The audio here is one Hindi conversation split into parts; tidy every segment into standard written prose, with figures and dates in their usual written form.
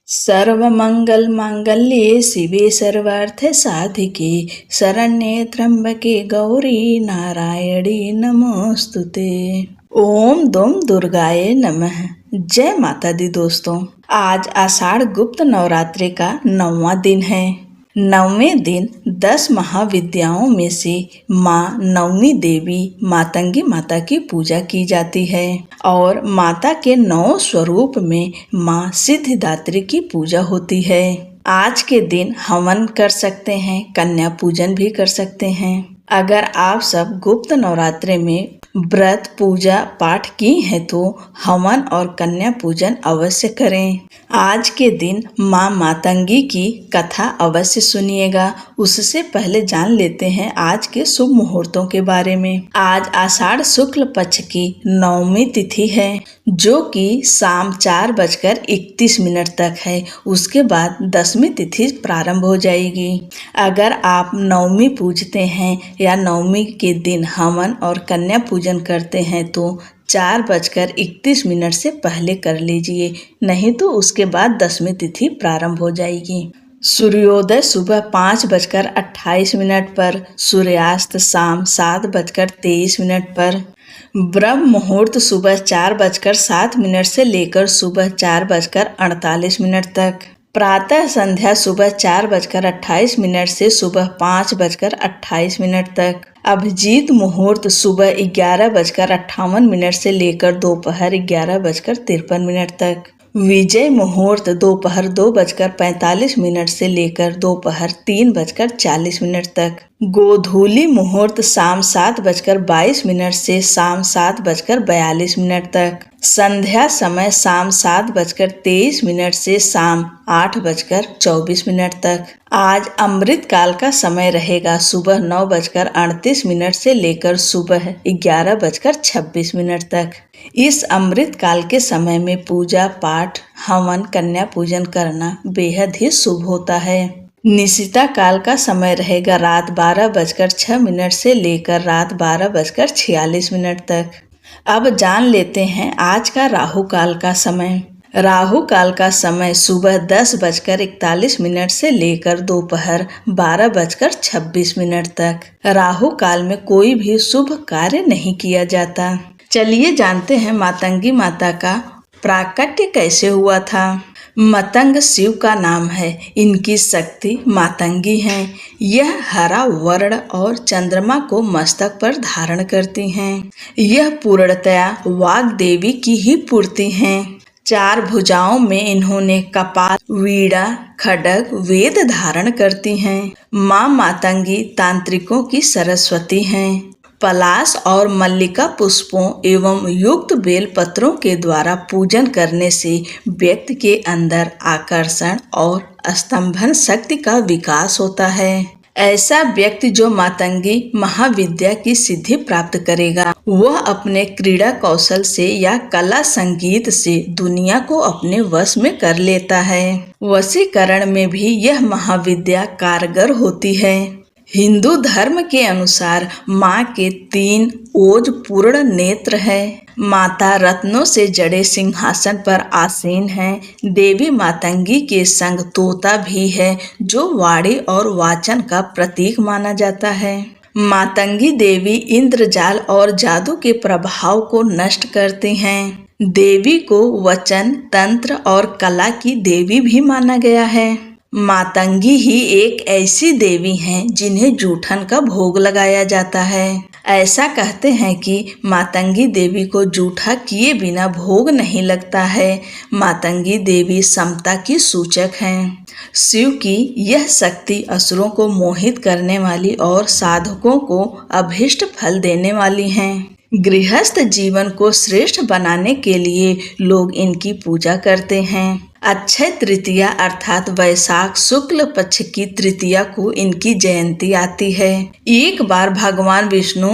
सर्वमंगल मांगल्ये शिवे सर्वार्थ साधिके शरण्ये त्र्यंबके गौरी नारायणी नमोस्तुते। ओम दोम दुर्गाये नमः। जय माता दी दोस्तों, आज आषाढ़ गुप्त नवरात्रि का 9वां दिन है। 9वें दिन 10 महाविद्याओं में से माँ नवमी देवी मातंगी माता की पूजा की जाती है और माता के 9 स्वरूप में माँ सिद्धिदात्री की पूजा होती है। आज के दिन हवन कर सकते हैं, कन्या पूजन भी कर सकते हैं। अगर आप सब गुप्त नवरात्रि में व्रत पूजा पाठ की है तो हवन और कन्या पूजन अवश्य करें। आज के दिन माँ मातंगी की कथा अवश्य सुनिएगा। उससे पहले जान लेते हैं आज के शुभ मुहूर्तों के बारे में। आज आषाढ़ शुक्ल पक्ष की 9वीं तिथि है जो कि शाम 4:31 तक है। उसके बाद 10वीं तिथि प्रारंभ हो जाएगी। अगर आप नवमी पूजते हैं या नवमी के दिन हवन और कन्या पूजन करते हैं तो 4:31 से पहले कर लीजिए, नहीं तो उसके बाद 10वीं तिथि प्रारंभ हो जाएगी। सूर्योदय सुबह 5:28 पर, सूर्यास्त शाम 7:23 पर, ब्रह्म मुहूर्त सुबह 4:07 से लेकर सुबह 4:48 तक, प्रातः संध्या सुबह 4:28 से सुबह 5:28 तक, अभिजीत मुहूर्त सुबह 11:58 से लेकर दोपहर 11:53 तक, विजय मुहूर्त दोपहर 2:45 से लेकर दोपहर 3:40 तक, गोधूली मुहूर्त शाम 7:22 से शाम 7:42 तक, संध्या समय शाम 7:23 से शाम 8:24 तक। आज अमृत काल का समय रहेगा सुबह 9:38 से लेकर सुबह 11:26 तक। इस अमृत काल के समय में पूजा पाठ, हवन, कन्या पूजन करना बेहद ही शुभ होता है। निशिता काल का समय रहेगा रात 12:06 से लेकर रात 12:46 तक। अब जान लेते हैं आज का राहु काल का समय। राहु काल का समय सुबह 10:41 से लेकर दोपहर 12:26 तक। राहु काल में कोई भी शुभ कार्य नहीं किया जाता। चलिए जानते हैं मातंगी माता का प्राकट्य कैसे हुआ था। मतंग शिव का नाम है। इनकी शक्ति मातंगी है। यह हरा वर्ण और चंद्रमा को मस्तक पर धारण करती हैं। यह पूर्णतया वाग देवी की ही पूर्ति हैं। 4 भुजाओं में इन्होंने कपाल, वीणा, खड्ग, वेद धारण करती हैं। माँ मातंगी तांत्रिकों की सरस्वती हैं। पलाश और मल्लिका पुष्पों एवं युक्त बेल पत्रों के द्वारा पूजन करने से व्यक्ति के अंदर आकर्षण और स्तंभन शक्ति का विकास होता है। ऐसा व्यक्ति जो मातंगी महाविद्या की सिद्धि प्राप्त करेगा वह अपने क्रीड़ा कौशल से या कला संगीत से दुनिया को अपने वश में कर लेता है। वशीकरण में भी यह महाविद्या कारगर होती है। हिंदू धर्म के अनुसार माँ के 3 ओज पूर्ण नेत्र है। माता रत्नों से जड़े सिंहासन पर आसीन है। देवी मातंगी के संग तोता भी है जो वाणी और वाचन का प्रतीक माना जाता है। मातंगी देवी इंद्रजाल और जादू के प्रभाव को नष्ट करती हैं। देवी को वचन, तंत्र और कला की देवी भी माना गया है। मातंगी ही एक ऐसी देवी हैं जिन्हें जूठन का भोग लगाया जाता है। ऐसा कहते हैं कि मातंगी देवी को जूठा किए बिना भोग नहीं लगता है। मातंगी देवी समता की सूचक हैं। शिव की यह शक्ति असुरों को मोहित करने वाली और साधकों को अभीष्ट फल देने वाली हैं। गृहस्थ जीवन को श्रेष्ठ बनाने के लिए लोग इनकी पूजा करते हैं। अक्षय तृतीया अर्थात वैशाख शुक्ल पक्ष की तृतीया को इनकी जयंती आती है। एक बार भगवान विष्णु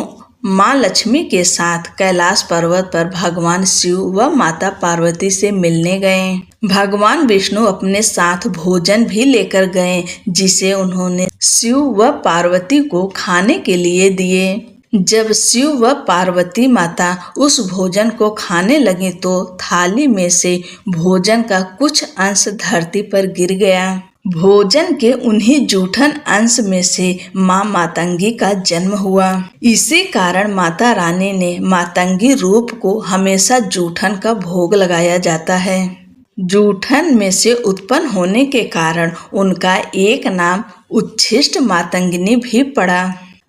माँ लक्ष्मी के साथ कैलाश पर्वत पर भगवान शिव व माता पार्वती से मिलने गए। भगवान विष्णु अपने साथ भोजन भी लेकर गए जिसे उन्होंने शिव व पार्वती को खाने के लिए दिए। जब शिव व पार्वती माता उस भोजन को खाने लगी तो थाली में से भोजन का कुछ अंश धरती पर गिर गया। भोजन के उन्हीं जूठन अंश में से माँ मातंगी का जन्म हुआ। इसी कारण माता रानी ने मातंगी रूप को हमेशा जूठन का भोग लगाया जाता है। जूठन में से उत्पन्न होने के कारण उनका एक नाम उच्छिष्ट मातंगिनी भी पड़ा,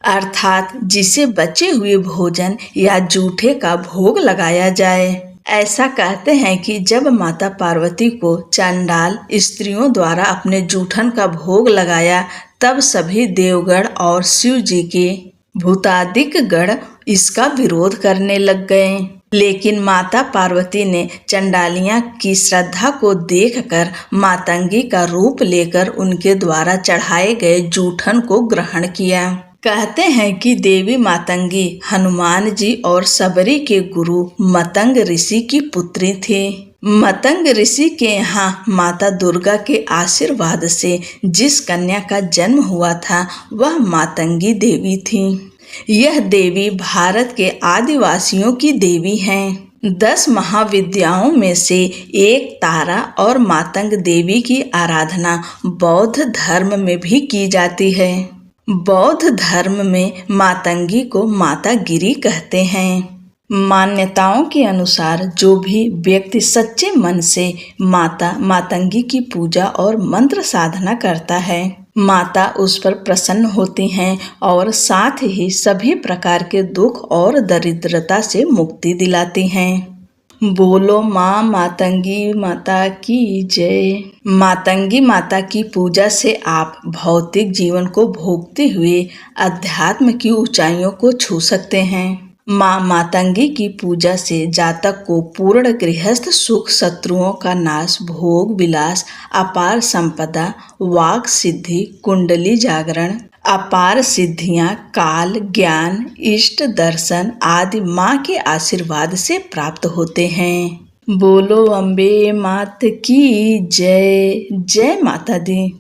अर्थात जिसे बचे हुए भोजन या जूठे का भोग लगाया जाए। ऐसा कहते हैं कि जब माता पार्वती को चंडाल स्त्रियों द्वारा अपने जूठन का भोग लगाया तब सभी देवगण और शिव जी के भूतादिक गण इसका विरोध करने लग गए। लेकिन माता पार्वती ने चंडालियां की श्रद्धा को देखकर मातंगी का रूप लेकर उनके द्वारा चढ़ाए गए जूठन को ग्रहण किया। कहते हैं कि देवी मातंगी हनुमान जी और सबरी के गुरु मतंग ऋषि की पुत्री थी। मतंग ऋषि के यहाँ माता दुर्गा के आशीर्वाद से जिस कन्या का जन्म हुआ था वह मातंगी देवी थी। यह देवी भारत के आदिवासियों की देवी हैं। 10 महाविद्याओं में से एक तारा और मातंग देवी की आराधना बौद्ध धर्म में भी की जाती है। बौद्ध धर्म में मातंगी को माता गिरी कहते हैं। मान्यताओं के अनुसार जो भी व्यक्ति सच्चे मन से माता मातंगी की पूजा और मंत्र साधना करता है, माता उस पर प्रसन्न होती हैं और साथ ही सभी प्रकार के दुख और दरिद्रता से मुक्ति दिलाती हैं। बोलो माँ मातंगी माता की जय। मातंगी माता की पूजा से आप भौतिक जीवन को भोगते हुए अध्यात्म की ऊंचाइयों को छू सकते हैं। माँ मातंगी की पूजा से जातक को पूर्ण गृहस्थ सुख, शत्रुओं का नाश, भोग विलास, अपार संपदा, वाक सिद्धि, कुंडली जागरण, अपार सिद्धियां, काल ज्ञान, इष्ट दर्शन आदि माँ के आशीर्वाद से प्राप्त होते हैं। बोलो अम्बे मात की जय। जय माता दी।